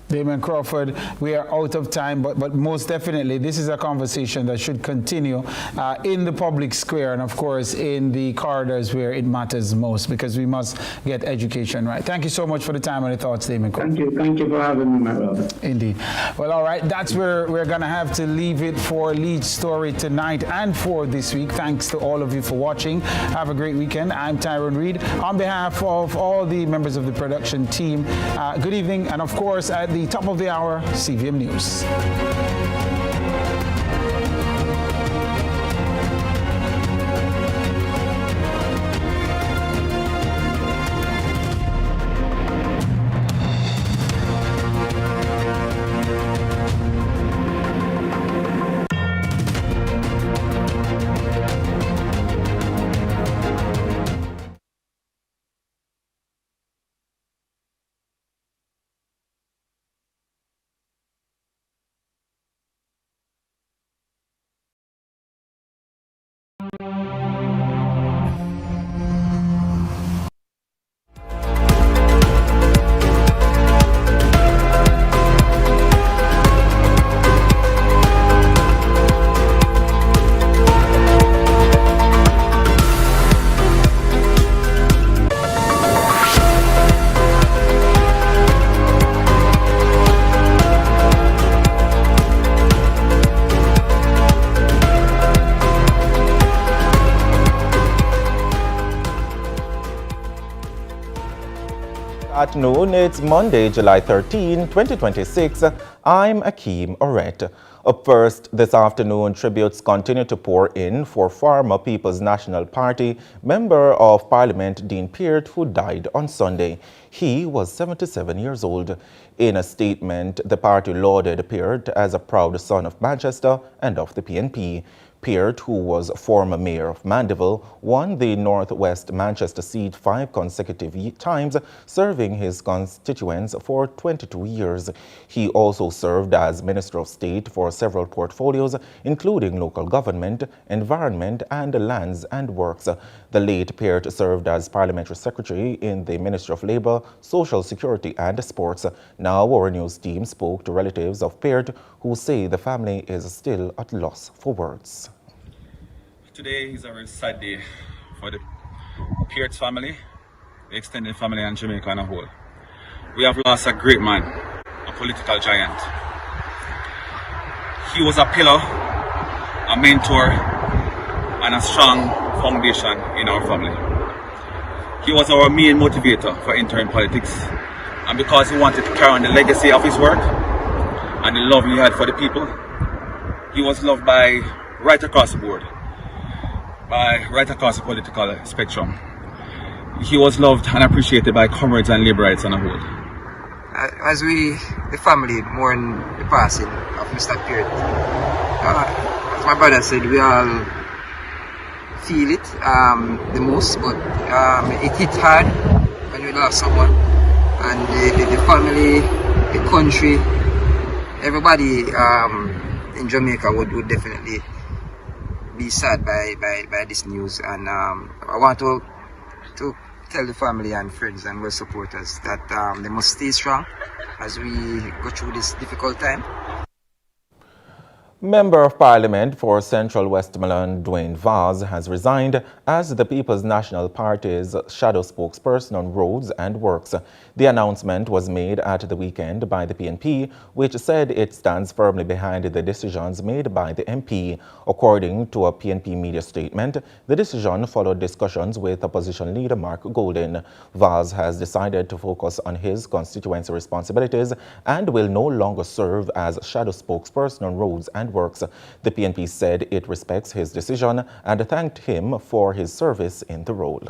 Damon Crawford, we are out of time, but most definitely this is a conversation that should continue in the public square and, of course, in the corridors where it matters most, because we must get education right. Thank you so much for the time and the thoughts, Damon Crawford. Thank you for having me, my brother. Indeed. Well, all right, that's where we're going to have to leave it for Lead Story tonight and for this week. Thanks to all of you for watching. Have a great weekend. I'm Tyrone Reed. On behalf of all the members of the production team, good evening, and of course, at the top of the hour, CVM News. At noon, it's Monday, July 13, 2026. I'm Akeem Oret. Up first, this afternoon, tributes continue to pour in for former People's National Party Member of Parliament Dean Peart, who died on Sunday. He was 77 years old. In a statement, the party lauded Peart as a proud son of Manchester and of the PNP. Peart, who was former mayor of Mandeville, won the Northwest Manchester seat 5 consecutive times, serving his constituents for 22 years. He also served as Minister of State for several portfolios, including local government, environment, and lands and works. The late Peart served as Parliamentary Secretary in the Ministry of Labour, Social Security, and Sports. Now, our news team spoke to relatives of Peart, who say the family is still at loss for words. Today is a very sad day for the Peart family, the extended family, and Jamaica on a whole. We have lost a great man, a political giant. He was a pillar, a mentor, and a strong foundation in our family. He was our main motivator for entering politics, and because he wanted to carry on the legacy of his work and the love he had for the people, he was loved by right across the board, right across the political spectrum. He was loved and appreciated by comrades and laborites on a whole. As we, the family, mourn the passing of Mr. Peart, as my brother said, we all feel it the most, but it hit hard when we lost someone. And the family, the country, everybody in Jamaica would definitely be sad by this news. And I want to tell the family and friends and well supporters that they must stay strong as we go through this difficult time. Member of Parliament for Central Westmoreland, Dwayne Vaz, has resigned as the People's National Party's shadow spokesperson on roads and works. The announcement was made at the weekend by the PNP, which said it stands firmly behind the decisions made by the MP. According to a PNP media statement, the decision followed discussions with opposition leader Mark Golden. Vaz has decided to focus on his constituency responsibilities and will no longer serve as shadow spokesperson on roads and works. The PNP said it respects his decision and thanked him for his service in the role.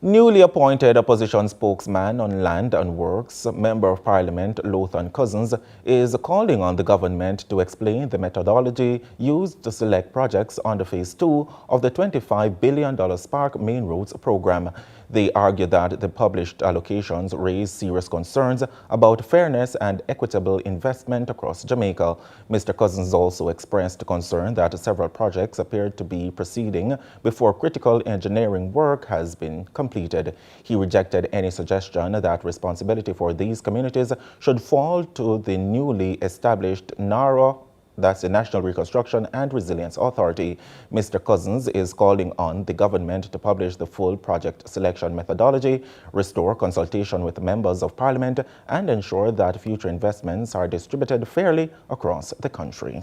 Newly appointed opposition spokesman on land and works, Member of Parliament Lothan Cousins, is calling on the government to explain the methodology used to select projects under Phase 2 of the $25 billion Spark Main Roads program. They argue that the published allocations raise serious concerns about fairness and equitable investment across Jamaica. Mr. Cousins also expressed concern that several projects appear to be proceeding before critical engineering work has been completed. He rejected any suggestion that responsibility for these communities should fall to the newly established NARA, that's the National Reconstruction and Resilience Authority. Mr. Cousins is calling on the government to publish the full project selection methodology, restore consultation with members of parliament, and ensure that future investments are distributed fairly across the country.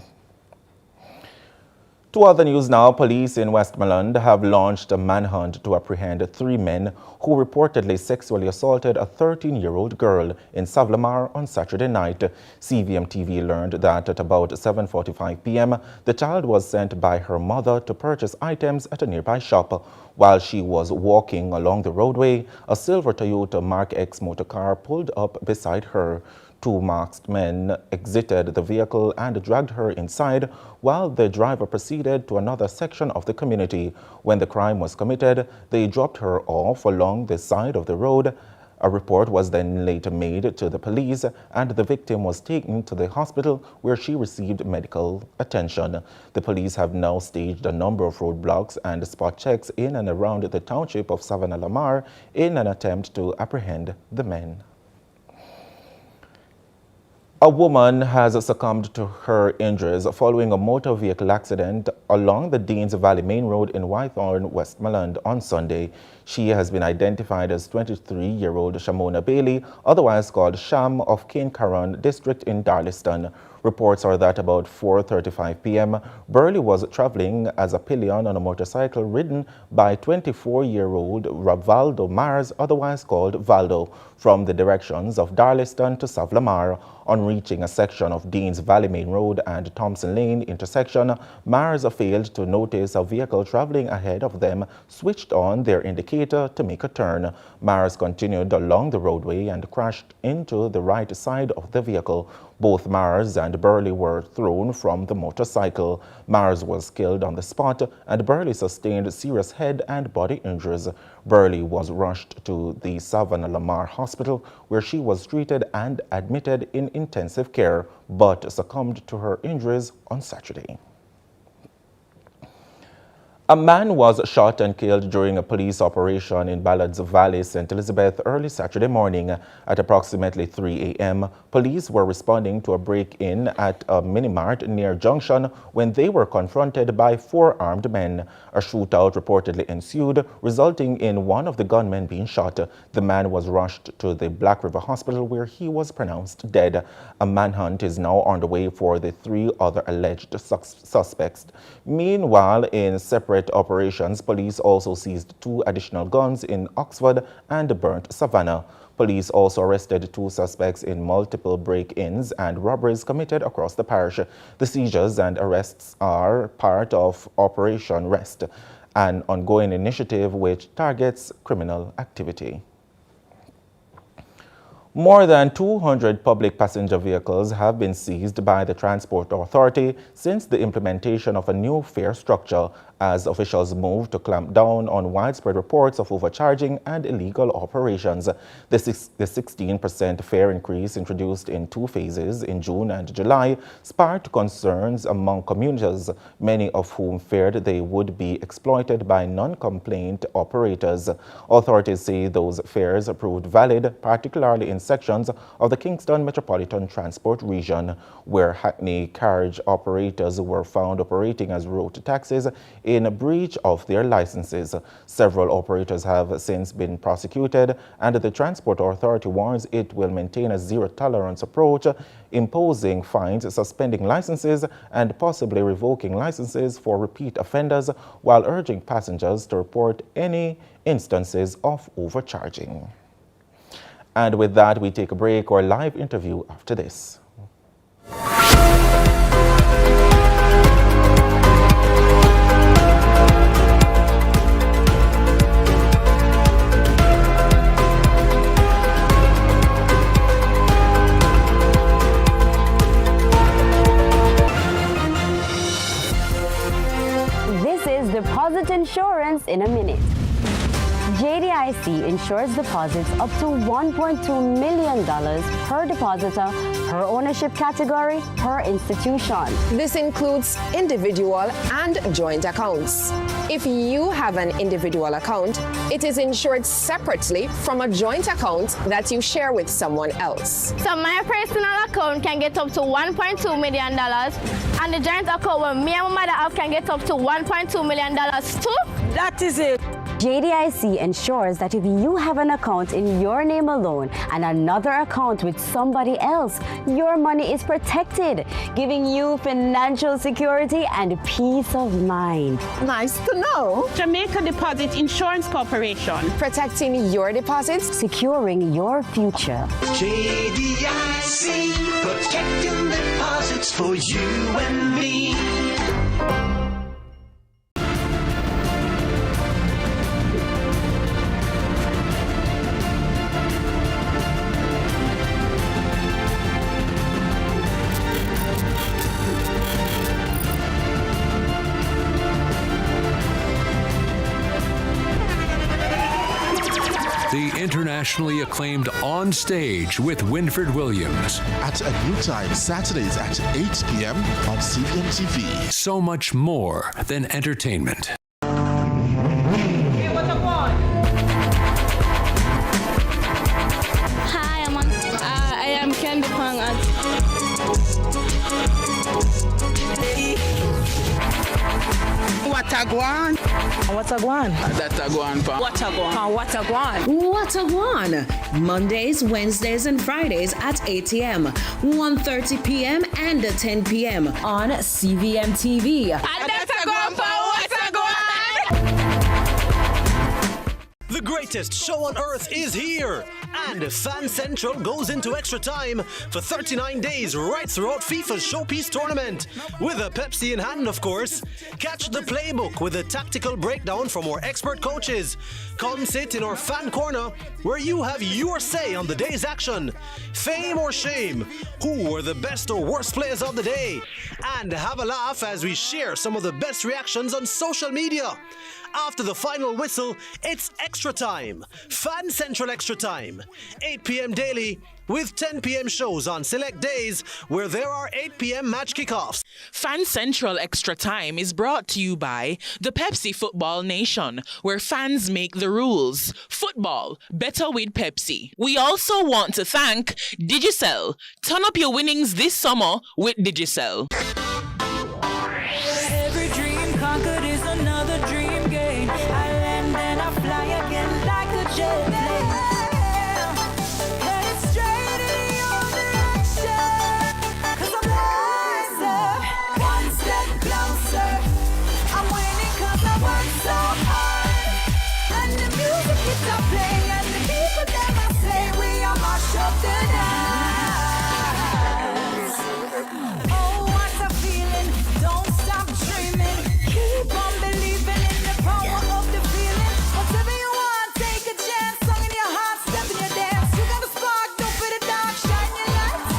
To other news now, police in Westmoreland have launched a manhunt to apprehend 3 men who reportedly sexually assaulted a 13-year-old girl in Savlamar on Saturday night. CVM TV learned that at about 7:45 p.m., the child was sent by her mother to purchase items at a nearby shop. While she was walking along the roadway, a silver Toyota Mark X motorcar pulled up beside her. 2 masked men exited the vehicle and dragged her inside while the driver proceeded to another section of the community. When the crime was committed, they dropped her off along the side of the road. A report was then later made to the police and the victim was taken to the hospital where she received medical attention. The police have now staged a number of roadblocks and spot checks in and around the township of Savannah Lamar in an attempt to apprehend the men. A woman has succumbed to her injuries following a motor vehicle accident along the Deans Valley Main Road in Whitehorn, Westmoreland on Sunday. She has been identified as 23-year-old Shamona Bailey, otherwise called Sham, of Kincaron District in Darliston. Reports are that about 4:35 p.m., Burley was traveling as a pillion on a motorcycle ridden by 24-year-old Ravaldo Mars, otherwise called Valdo, from the directions of Darliston to Savlamar. On reaching a section of Deans Valley Main Road and Thompson Lane intersection, Mars failed to notice a vehicle traveling ahead of them switched on their indicator to make a turn. Mars continued along the roadway and crashed into the right side of the vehicle. Both Mars and Burley were thrown from the motorcycle. Mars was killed on the spot and Burley sustained serious head and body injuries. Burley was rushed to the Savannah Lamar Hospital where she was treated and admitted in intensive care, but succumbed to her injuries on Saturday. A man was shot and killed during a police operation in Ballards Valley, St. Elizabeth, early Saturday morning. At approximately 3 a.m., police were responding to a break-in at a mini-mart near Junction when they were confronted by 4 armed men. A shootout reportedly ensued, resulting in one of the gunmen being shot. The man was rushed to the Black River Hospital where he was pronounced dead. A manhunt is now underway for the 3 other alleged suspects. Meanwhile, in separate operations, police also seized 2 additional guns in Oxford and Burnt Savannah. Police also arrested 2 suspects in multiple break-ins and robberies committed across the parish. The seizures and arrests are part of Operation Rest, an ongoing initiative which targets criminal activity. More than 200 public passenger vehicles have been seized by the Transport Authority since the implementation of a new fare structure as officials move to clamp down on widespread reports of overcharging and illegal operations. The 16% fare increase introduced in 2 phases in June and July sparked concerns among commuters, many of whom feared they would be exploited by non-compliant operators. Authorities say those fares proved valid, particularly in sections of the Kingston Metropolitan Transport Region, where Hackney carriage operators were found operating as road taxis in a breach of their licenses. Several operators have since been prosecuted, and the Transport Authority warns it will maintain a zero-tolerance approach, imposing fines, suspending licenses, and possibly revoking licenses for repeat offenders, while urging passengers to report any instances of overcharging. And with that, we take a break. Our live interview after this. This is Deposit Insurance in a Minute. JDIC insures deposits up to $1.2 million per depositor, per ownership category, per institution. This includes individual and joint accounts. If you have an individual account, it is insured separately from a joint account that you share with someone else. So my personal account can get up to $1.2 million, and the joint account where me and my mother have can get up to $1.2 million too? That is it. JDIC ensures that if you have an account in your name alone and another account with somebody else, your money is protected, giving you financial security and peace of mind. Nice to know. Jamaica Deposit Insurance Corporation. Protecting your deposits, securing your future. JDIC, protecting deposits for you and me. The internationally acclaimed On Stage with Winfred Williams. At a new time, Saturdays at 8 p.m. on CVM TV. So much more than entertainment. Hi, I am Candy Pang. Watagwan. Watagwan. Datagwan. Watagwan. Watagwan. Watagwan. Mondays, Wednesdays, and Fridays at 8 a.m., 1:30 p.m., and 10 p.m. on CVM TV. The greatest show on earth is here, and Fan Central goes into extra time for 39 days right throughout FIFA's Showpiece tournament, with a Pepsi in hand, of course. Catch the playbook with a tactical breakdown from our expert coaches. Come sit in our fan corner, where you have your say on the day's action. Fame or shame, who were the best or worst players of the day, and have a laugh as we share some of the best reactions on social media. After the final whistle, it's extra time. Fan Central Extra Time. 8 p.m. daily with 10 p.m. shows on select days where there are 8 p.m. match kickoffs. Fan Central Extra Time is brought to you by the Pepsi Football Nation, where fans make the rules. Football, better with Pepsi. We also want to thank Digicel. Turn up your winnings this summer with Digicel. Every dream conquered is another dream game. I land and I fly again like a jet plane. Headed straight in your direction, 'cause I'm wiser, one step closer. I'm winning 'cause I work so hard, and the music keeps on playing, and the people that I say we are march up the dance. Oh, what a feeling! Don't stop dreaming. Keep on believing in the power of the feeling. Whatever you want, take a chance. Song in your heart, step in your dance. You got the spark, don't be the dark. Shine your lights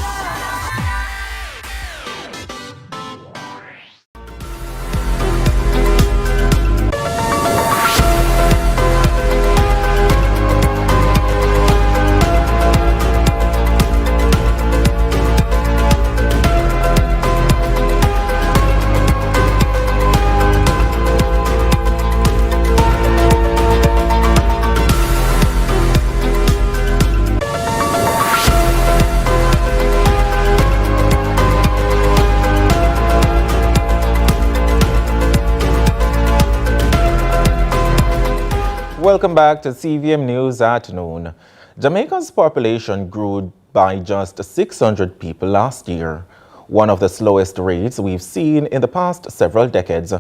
Welcome back to CVM News at noon. Jamaica's population grew by just 600 people last year, one of the slowest rates we've seen in the past several decades.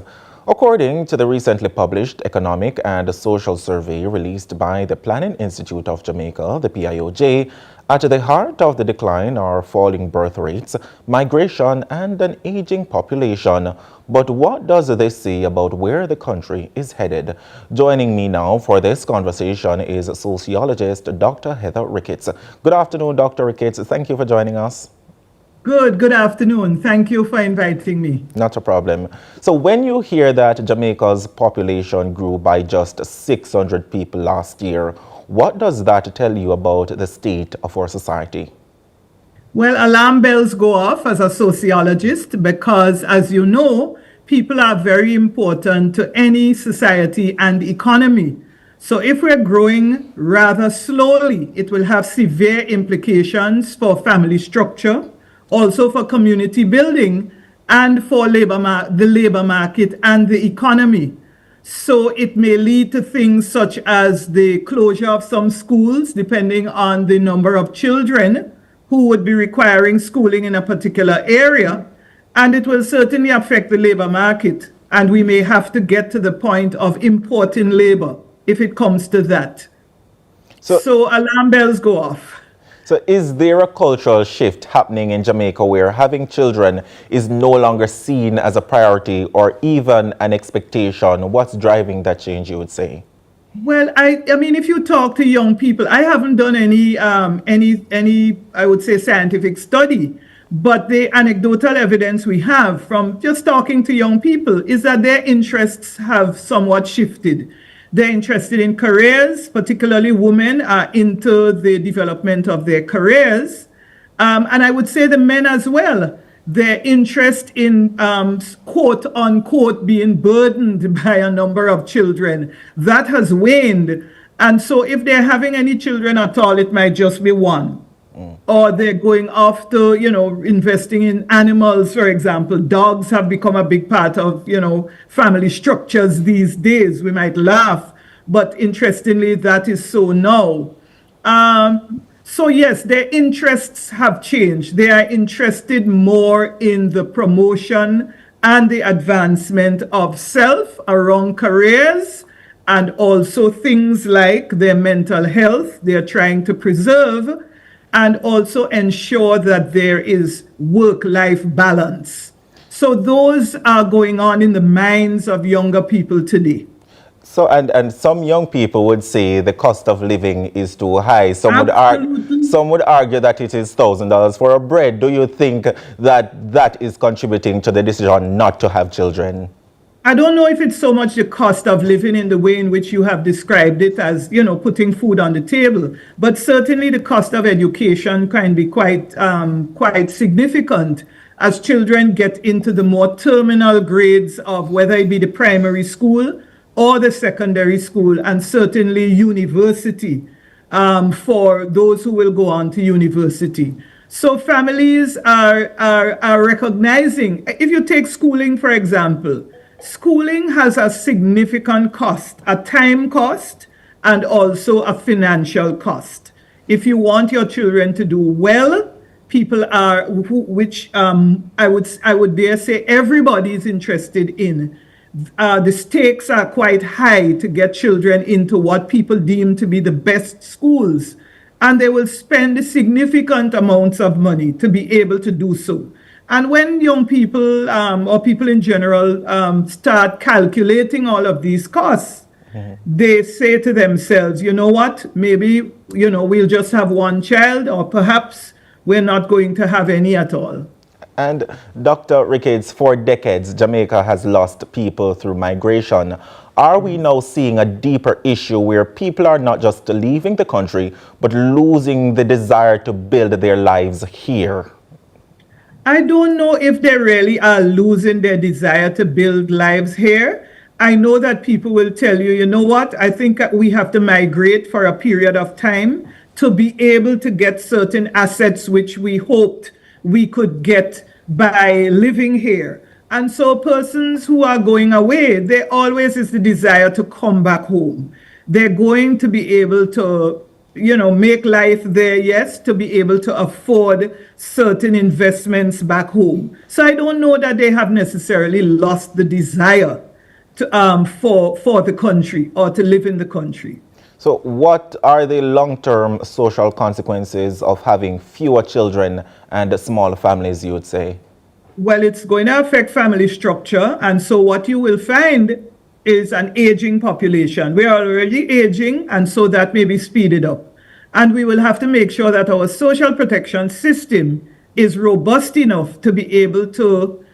According to the recently published Economic and Social Survey released by the Planning Institute of Jamaica, the PIOJ, at the heart of the decline are falling birth rates, migration, and an aging population. But what does this say about where the country is headed? Joining me now for this conversation is sociologist Dr. Heather Ricketts. Good afternoon, Dr. Ricketts. Thank you for joining us. Good afternoon. Thank you for inviting me. Not a problem. So when you hear that Jamaica's population grew by just 600 people last year, what does that tell you about the state of our society? Well, alarm bells go off as a sociologist because, as you know, people are very important to any society and economy. So if we're growing rather slowly, it will have severe implications for family structure, also for community building, and for the labor market and the economy. So it may lead to things such as the closure of some schools, depending on the number of children who would be requiring schooling in a particular area. And it will certainly affect the labor market. And we may have to get to the point of importing labor if it comes to that. So alarm bells go off. So is there a cultural shift happening in Jamaica where having children is no longer seen as a priority or even an expectation? What's driving that change, you would say? Well, I mean, if you talk to young people, I haven't done any I would say scientific study, but the anecdotal evidence we have from just talking to young people is that their interests have somewhat shifted. They're interested in careers, particularly women are into the development of their careers. And I would say the men as well, their interest in quote unquote being burdened by a number of children, that has waned. And so if they're having any children at all, it might just be one. Or they're going off to, investing in animals, for example. Dogs have become a big part of, family structures these days. We might laugh, but interestingly, that is so now. So yes, their interests have changed. They are interested more in the promotion and the advancement of self around careers, and also things like their mental health. They are trying to preserve and also ensure that there is work-life balance. So those are going on in the minds of younger people today. So, and some young people would say the cost of living is too high. Some would argue that it is $1,000 for a bread. Do you think that that is contributing to the decision not to have children? I don't know if it's so much the cost of living in the way in which you have described it as, putting food on the table, but certainly the cost of education can be quite significant as children get into the more terminal grades of whether it be the primary school or the secondary school, and certainly university for those who will go on to university. So families are recognizing, if you take schooling, for example, schooling has a significant cost, a time cost, and also a financial cost. If you want your children to do well, people are, which I would dare say everybody is interested in. The stakes are quite high to get children into what people deem to be the best schools, and they will spend significant amounts of money to be able to do so. And when young people or people in general start calculating all of these costs, they say to themselves, you know what, maybe, we'll just have one child, or perhaps we're not going to have any at all. And Dr. Ricketts, for decades, Jamaica has lost people through migration. Are we now seeing a deeper issue where people are not just leaving the country, but losing the desire to build their lives here? I don't know if they really are losing their desire to build lives here. I know that people will tell you, you know what, I think we have to migrate for a period of time to be able to get certain assets which we hoped we could get by living here. And so persons who are going away, there always is the desire to come back home. They're going to be able to, make life there, yes, to be able to afford certain investments back home. So I don't know that they have necessarily lost the desire to, for the country or to live in the country. So what are the long-term social consequences of having fewer children and small families, you would say? Well, it's going to affect family structure. And so what you will find is an aging population. We are already aging, and so that may be speeded up. And we will have to make sure that our social protection system is robust enough to be able to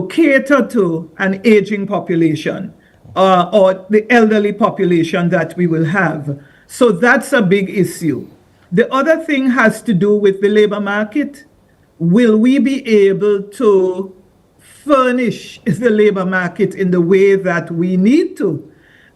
cater to an aging population or the elderly population that we will have. So that's a big issue. The other thing has to do with the labor market. Will we be able to furnish the labor market in the way that we need to?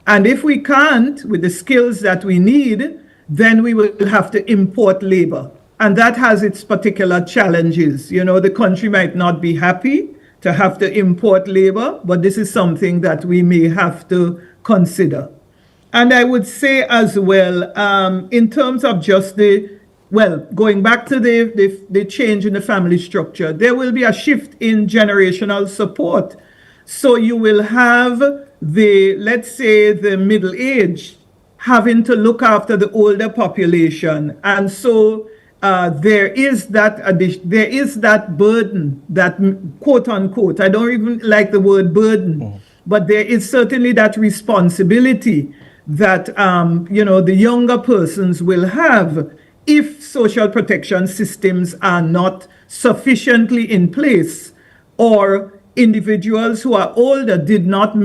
And if we can't, with the skills that we need, then we will have to import labor. And that has its particular challenges. You know, the country might not be happy to have to import labor, but this is something that we may have to consider. And I would say as well, in terms of just going back to the change in the family structure, there will be a shift in generational support. So you will have let's say the middle age having to look after the older population. And so there is that burden, that quote unquote, I don't even like the word burden, but there is certainly that responsibility that the younger persons will have if social protection systems are not sufficiently in place, or individuals who are older did not